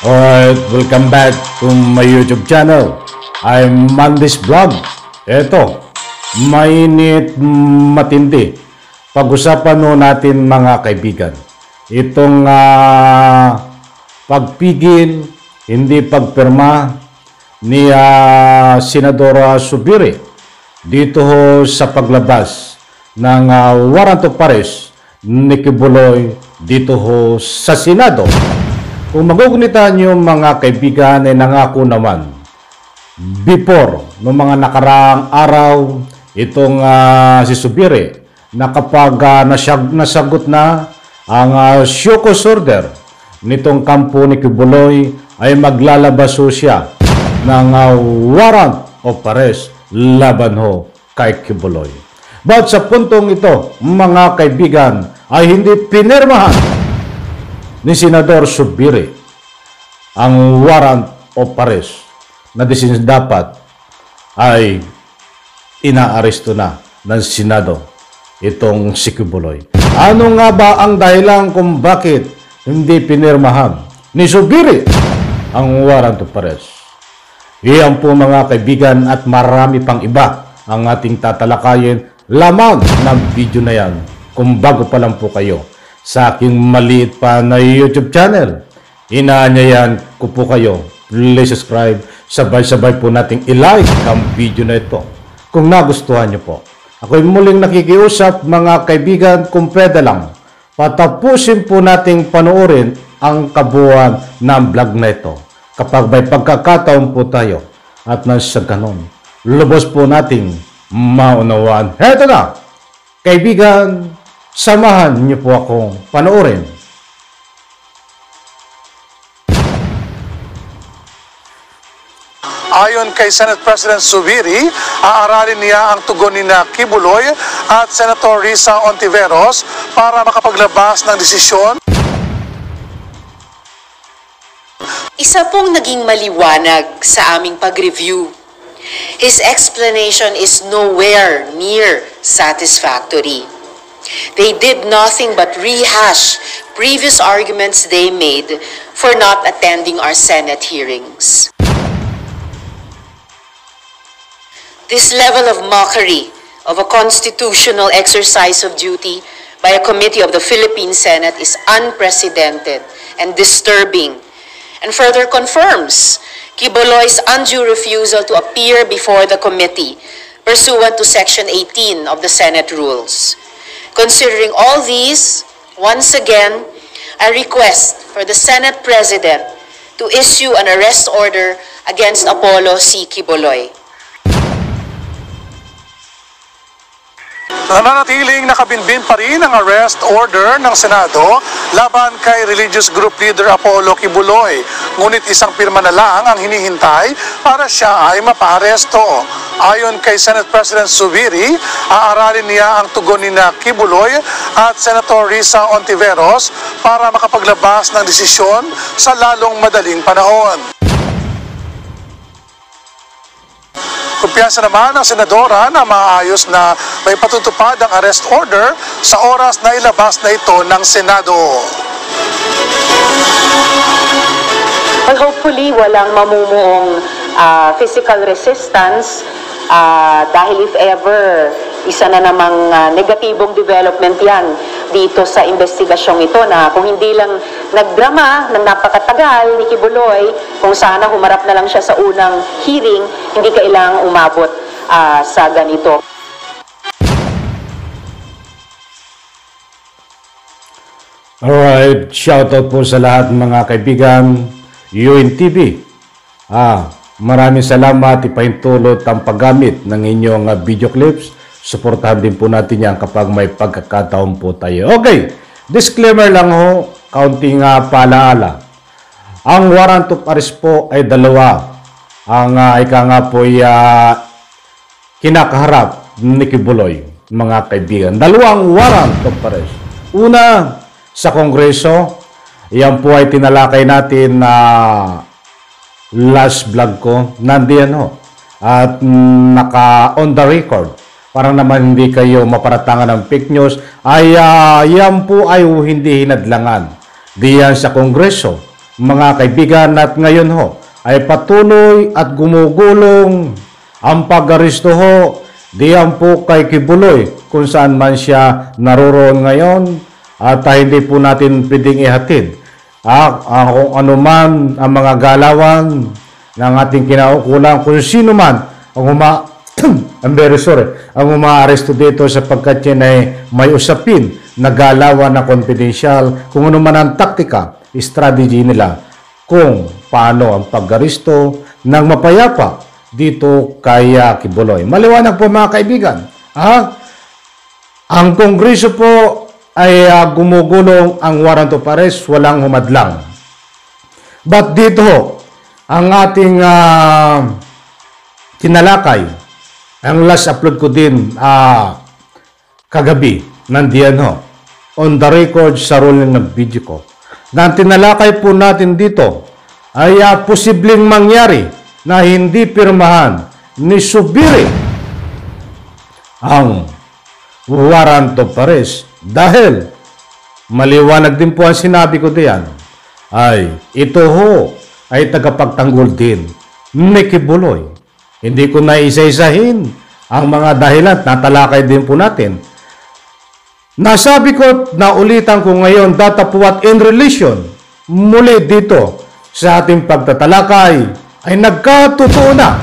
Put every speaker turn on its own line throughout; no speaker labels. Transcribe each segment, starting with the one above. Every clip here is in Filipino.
Alright, welcome back to my YouTube channel. I'm Mandis Vlog. Eto, mainit matindi. Pag-usapan no natin mga kaibigan. Itong pagpigil, hindi pagpirma ni Senadora Zubiri dito sa paglabas ng warrant of arrest ni Kibuloy dito sa Senado. Kung magugunitan nyo mga kaibigan ay nangako naman before noong mga nakaraang araw itong si Zubiri na kapag nasagot na ang show cause order nitong kampo ni Kibuloy ay maglalabas siya ng warrant of arrest laban ho kay Kibuloy. But sa puntong ito mga kaibigan ay hindi pinirmahan ni Senador Zubiri ang warrant of arrest na dapat ay inaaresto na ng Senado itong si Kibuloy. Ano nga ba ang dahilan kung bakit hindi pinirmahan ni Zubiri ang warrant of arrest? Iyan po mga kaibigan at marami pang iba ang ating tatalakayin lamang ng video na yan. Kung bago pa lang po kayo sa aking maliit pa na YouTube channel, inaanyayan ko po kayo, please subscribe, sabay-sabay po nating i-like ang video na ito kung nagustuhan nyo po. Ako'y muling nakikiusap mga kaibigan, kung pwede lang, patapusin po nating panoorin ang kabuuan ng vlog na ito kapag may pagkakataon po tayo at nang sa ganon, lubos po nating maunawaan. Heto na, kaibigan, samahan niyo po akong panoorin.
Ayon kay Senate President Zubiri, aaralin niya ang tugon ni Kibuloy at Senator Risa Hontiveros para makapaglabas ng desisyon.
Isa pong naging maliwanag sa aming pag-review. His explanation is nowhere near satisfactory. They did nothing but rehash previous arguments they made for not attending our Senate hearings. This level of mockery of a constitutional exercise of duty by a committee of the Philippine Senate is unprecedented and disturbing, and further confirms Kibuloy's undue refusal to appear before the committee pursuant to Section 18 of the Senate Rules. Considering all these, once again, I request for the Senate President to issue an arrest order against Apollo C. Kibuloy.
Nananatiling nakabinbin pa rin ang arrest order ng Senado laban kay religious group leader Apollo Kibuloy. Ngunit isang pirma na lang ang hinihintay para siya ay mapaaresto. Ayon kay Senate President Zubiri, aaralin niya ang tugon ni Kibuloy at Senator Risa Hontiveros para makapaglabas ng desisyon sa lalong madaling panahon. Kumpiyansa naman ang senadora na maayos na may patutupad ang arrest order sa oras na ilabas na ito ng Senado.
Well, hopefully walang mamumuong physical resistance dahil if ever isa na namang negatibong development yan dito sa investigasyong ito na kung hindi lang nagdrama ng napakatagal ni Kibuloy, kung sana humarap na lang siya sa unang hearing, hindi kailangang umabot sa ganito.
Alright, shoutout po sa lahat mga kaibigan UNTV. Maraming salamat, ipahintulot ang paggamit ng inyong video clips. Suportahan din po natin yan kapag may pagkakataon po tayo. Okay, disclaimer lang ho, kaunting paalaala. Ang warrant of arrest po ay dalawa. Ang ika nga po ay kinakaharap ni Kibuloy, mga kaibigan. Dalawang warrant of arrest. Una, sa Kongreso, yan po ay tinalakay natin na last vlog ko, nandiyan ho. At naka on the record para naman hindi kayo maparatangan ng fake news, ay yan po ay hindi hinadlangan diyan sa Kongreso mga kaibigan, at ngayon ho ay patuloy at gumugulong ang pag-aristo ho diyan po kay Kibuloy kung saan man siya naroroon ngayon, at hindi po natin pwedeng ihatid kung ano man ang mga galawan ng ating kinaukulan, kung sino man ang I'm very sorry, ang umaaresto dito sapagkat yan ay may usapin na galawan na confidential, kung ano man ang taktika, strategy nila kung paano ang pag-aristo ng mapayapa dito kay Kibuloy. Maliwanag po mga kaibigan. Ang Kongreso po ay gumugulong ang warrant of arrest, walang humadlang. But dito, ang ating tinalakay, ang last upload ko din kagabi, nandiyan ho, on the record sa rolling ng video ko, na tinalakay po natin dito ay posibleng mangyari na hindi pirmahan ni Subiri ang warrant of arrest dahil maliwanag din po ang sinabi ko diyan ay ito ho ay tagapagtanggol din ni Kibuloy. Hindi ko na isa-isahin ang mga dahilan, natalakay din po natin. Nasabi ko, naulitan ko ngayon, datapuat in relation, muli dito sa ating pagtatalakay, ay nagkatotoo na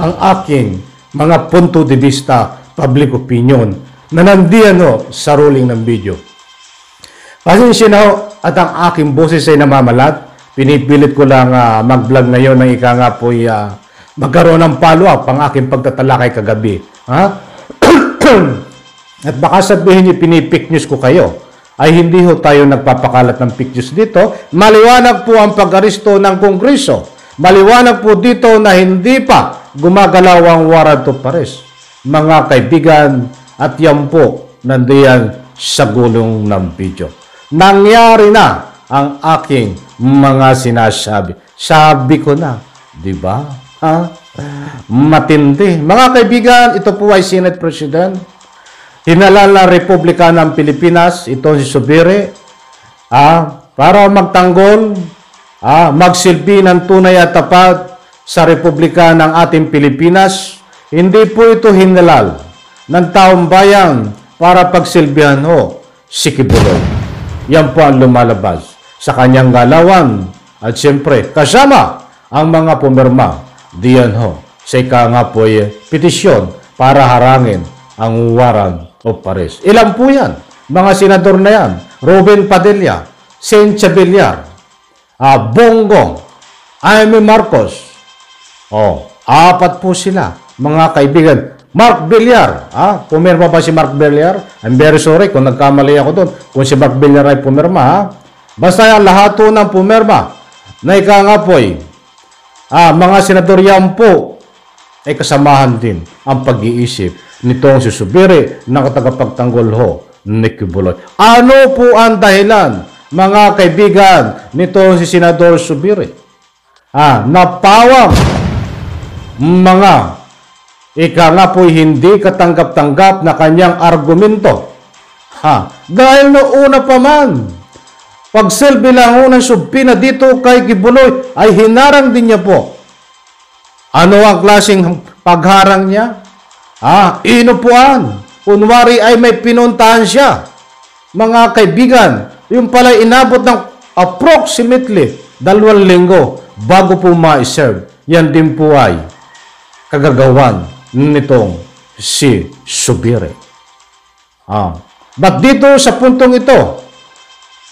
ang aking mga punto de vista, public opinion, na nandiyan sa rolling ng video. Pasensya na ho, at ang aking boses ay namamalat. Pinipilit ko lang mag-vlog ngayon ng ika nga po magkaroon ng follow-up ang aking pagtatalakay kagabi. At baka sabihin niyo pinipik news ko kayo. Ay hindi ho tayo nagpapakalat ng fake news dito. Maliwanag po ang pag-aristo ng Kongreso. Maliwanag po dito na hindi pa gumagalaw ang warrant of arrest. Mga kaibigan, at yan po nandiyan sa gulong ng video. Nangyari na ang aking mga sinasabi. Sabi ko na, di ba? Matindi. Mga kaibigan, ito po ay Senate President. Hinalala Republika ng Pilipinas, ito si Subiri, para magtanggol, magsilbi ng tunay at tapat sa Republika ng ating Pilipinas. Hindi po ito hinalal ng taong bayan para pagsilbihan ho si Kibuloy. Yan po ang lumalabas sa kanyang galawan at siyempre kasama ang mga pumirma diyan ho sa ika nga po petisyon para harangin ang warrant of arrest. Ilan po yan? Mga senador na yan. Robin Padilla, Sencha Villar, Bongbong, Amy Marcos. Apat po sila. Mga kaibigan. Mark Villar. Pumirma ba si Mark Villar? I'm very sorry kung nagkamali ako doon. Kung si Mark Villar ay pumirma. Basta yan, lahat po ng pumirma na ika nga po mga senador yan po ay kasamahan din ang pag-iisip nitong si Subiri na tagapagtanggol ho ni Kibuloy. Ano po ang dahilan, mga kaibigan, nitong si Senador Subiri? Napawang mga ika nga po hindi katanggap-tanggap na kanyang argumento. Dahil noona pa man, pagsilbi lang unang subpina dito kay Kibuloy ay hinarang din niya po. Ano ang klaseng pagharang niya? Inupuan. Kunwari ay may pinuntahan siya. Mga kaibigan, yung pala inabot ng approximately 2 linggo bago po ma-serve. Yan din po ay kagagawan nitong si Subiri. But dito sa puntong ito,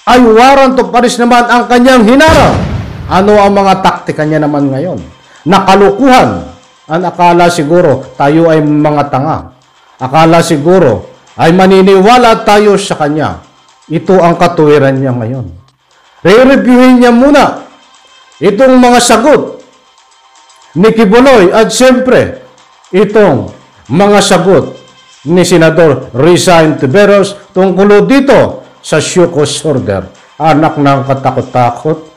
ay warrant of arrest naman ang kanyang hinarang. Ano ang mga taktika niya naman ngayon? Nakalukuhan. Ang akala siguro tayo ay mga tanga. Akala siguro ay maniniwala tayo sa kanya. Ito ang katuwiran niya ngayon. Re-reviewin niya muna itong mga sagot ni Kibuloy at siyempre itong mga sagot ni Senador Risa Hontiveros tungkol dito sa Shukos order. Anak ng katakot-takot.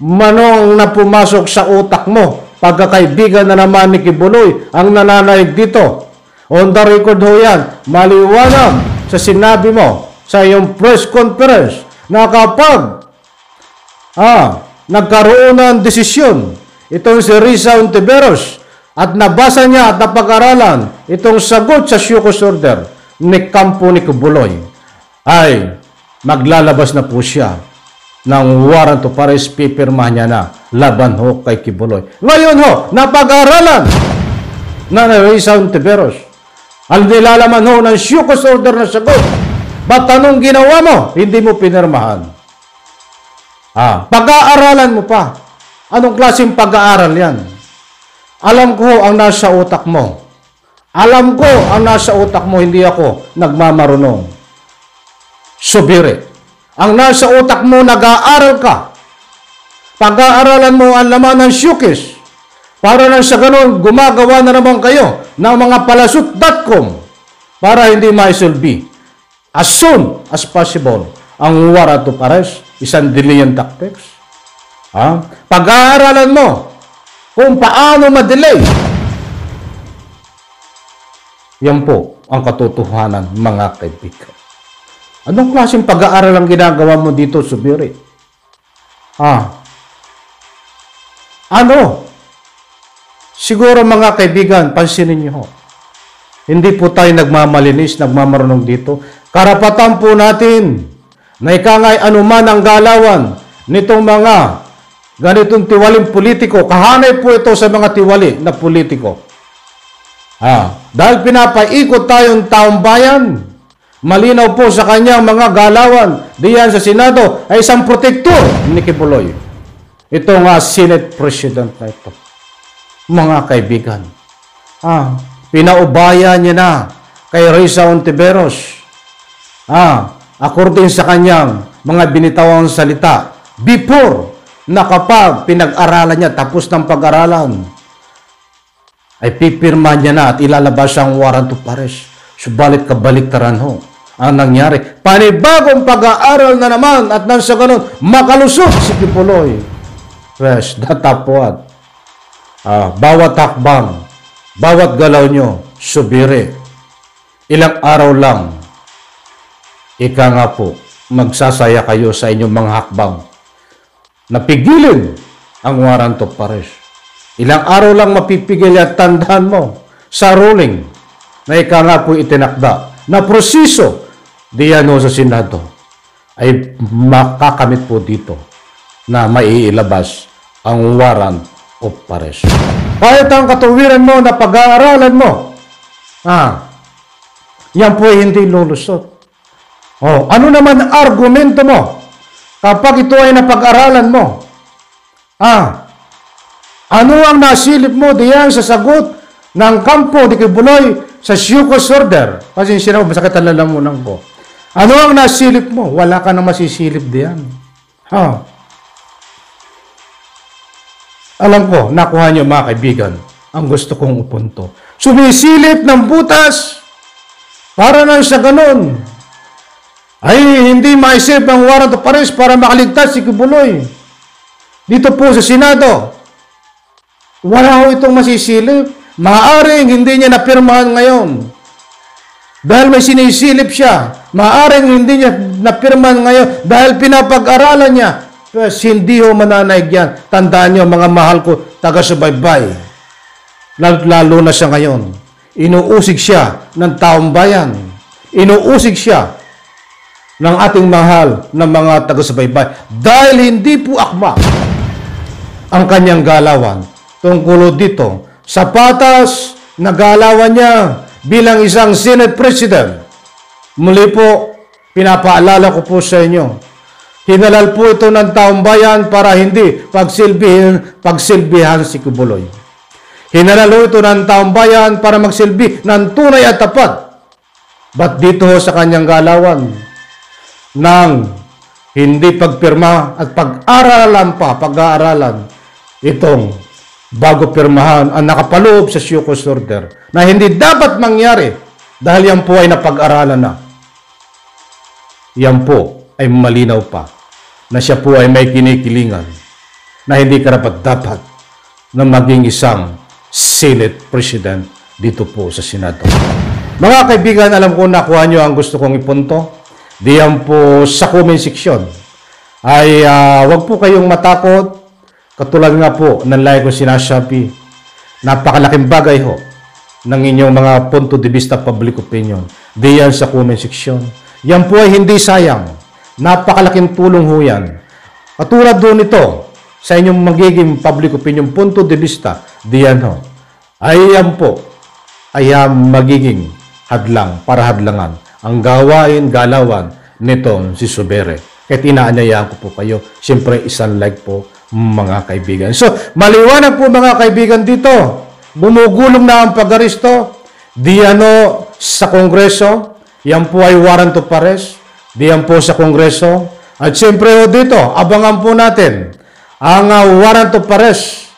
Manong na pumasok sa utak mo. Pagkakaibigan na naman ni Kibuloy ang nananaig dito. On the record ho yan. Maliwanag sa sinabi mo sa iyong press conference na kapag nagkaroon ng desisyon itong si Risa Ontiveros at nabasa niya at napag-aralan itong sagot sa Siokos Order ni Campo ni Kibuloy, ay maglalabas na po siya ng warrant of arrest, pipirmahan niya na laban ho kay Kibuloy. Ngayon ho, napag-aralan na Risa Ontiveros ang nilalaman ho ng Siokos Order na sagot. Ba't anong ginawa mo? Hindi mo pinirmahan. Pag-aaralan mo pa. Anong klaseng pag-aaral yan? Alam ko ang nasa utak mo. Alam ko ang nasa utak mo, hindi ako nagmamarunong. Subiri. Ang nasa utak mo, nag-aaral ka. Pag-aaralan mo ang laman ng Siokis. Para nang sa ganun, gumagawa na naman kayo ng mga palasut.com para hindi maisulbi as soon as possible ang warrant of arrest, isang delaying tactics. Pag-aaralan mo kung paano ma-delay. Yan po ang katotohanan, mga kaibigan. Anong klaseng pag-aaral ang ginagawa mo dito, Subiri? Ano? Siguro mga kaibigan, pansinin niyo ho. Hindi po tayo nagmamalinis, nagmamarunong dito. Karapatan po natin na ikangay anuman ang galawan nitong mga ganitong tiwaling politiko. Kahanay po ito sa mga tiwali na politiko. Dahil pinapaikot tayong taong bayan, malinaw po sa kanyang mga galawan diyan sa Senado ay isang protektor ni Kibuloy. Ito nga Senate President na ito. Mga kaibigan, pinaubaya niya na kay Risa Ontiveros. According sa kanyang mga binitawang salita, before na kapag pinag-aralan niya, tapos ng pag-aralan, ay pipirma niya na at ilalabas ang warrant of arrest. Subalit kabaliktaran ho ang nangyari. Panibagong pag-aaral na naman at nang sa ganun, makalusot si Kibuloy. Yes, datapwat. Bawat hakbang, bawat galaw nyo, subiri. Ilang araw lang, ika nga po, magsasaya kayo sa inyong mga hakbang. Napigilin ang warrant of arrest. Ilang araw lang mapipigil at tandaan mo sa ruling na ika nga po itinakda na proseso diyan sa Senado ay makakamit po dito na maiilabas ang warrant of arrest. Kahit ang katuwiran mo na pag-aaralan mo, yan po ay hindi lulusot. Ano naman ang argumento mo kapag ito ay napag-aralan mo? Ano ang nasilip mo diyan sa sagot ng Campo ni Kibuloy sa Siokos Order? Kasi sinabi, masakit ang lalamunan ko. Ano ang nasilip mo? Wala ka na masisilip diyan. Alam ko, nakuha niyo mga kaibigan, ang gusto kong upunto. Sumisilip ng butas para nang sa ganun ay hindi maisip ang warrant of arrest para makaligtas si Kibuloy. Dito po sa Senado, wala ho itong masisilip. Maaaring hindi niya napirmahan ngayon. Dahil may sinisilip siya. Maaaring hindi niya napirmahan ngayon dahil pinapag-aralan niya. Pero hindi ho mananaig yan. Tandaan niyo mga mahal ko, taga-subaybay. Lalo na siya ngayon. Inuusig siya ng taong bayan. Inuusig siya ng ating mahal na mga taga-subaybay. Dahil hindi po akma ang kanyang galawan tungkol dito sa patas na galawan niya bilang isang Senate President. Muli po, pinapaalala ko po sa inyo, hinalal po ito ng taong bayan para hindi pagsilbihan si Kibuloy. Hinalal ito ng taong bayan para magsilbi ng tunay at tapat. Ba't dito sa kanyang galawan ng hindi pagpirma at pag-aaralan itong bago pirmahan ang nakapaloob sa Siokos Order na hindi dapat mangyari dahil yan po ay napag-aralan na. Yan po ay malinaw pa na siya po ay may kinikilingan na hindi karapat-dapat na maging isang Senate President dito po sa Senado. Mga kaibigan, alam ko nakuha nyo ang gusto kong ipunto. Diyan po sa comment section ay wag po kayong matakot. Katulad nga po ng lagi ko sinasabi, napakalaking bagay ho ng inyong mga punto de vista, public opinion. Diyan sa comment section. Yan po ay hindi sayang. Napakalaking tulong ho yan. Katulad doon ito, sa inyong magiging public opinion, punto de vista, diyan ho. Ay yan po, ay magiging hadlang, para hadlangan ang gawain, galawan nitong si Zubiri. Kahit inaanyayahan ko po kayo, siyempre isang like po mga kaibigan. So, maliwanag po mga kaibigan dito. Bumugulong na ang pag-aristo. Diyan sa Kongreso. Yan po ay warrant of arrest. Diyan po sa Kongreso. At siyempre dito, abangan po natin ang warrant of arrest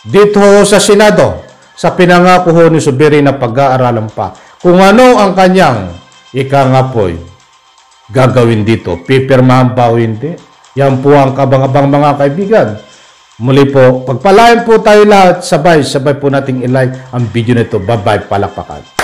dito sa Senado sa pinangako ho ni Zubiri na pag-aaralan pa kung ano ang kanyang ikangapoy gagawin dito. Pipirmahan pa o hindi? Yan po ang kabang-abang mga kaibigan. Muli po, pagpalain po tayo lahat, sabay po nating ilike ang video nito. Bye-bye, palakpakan.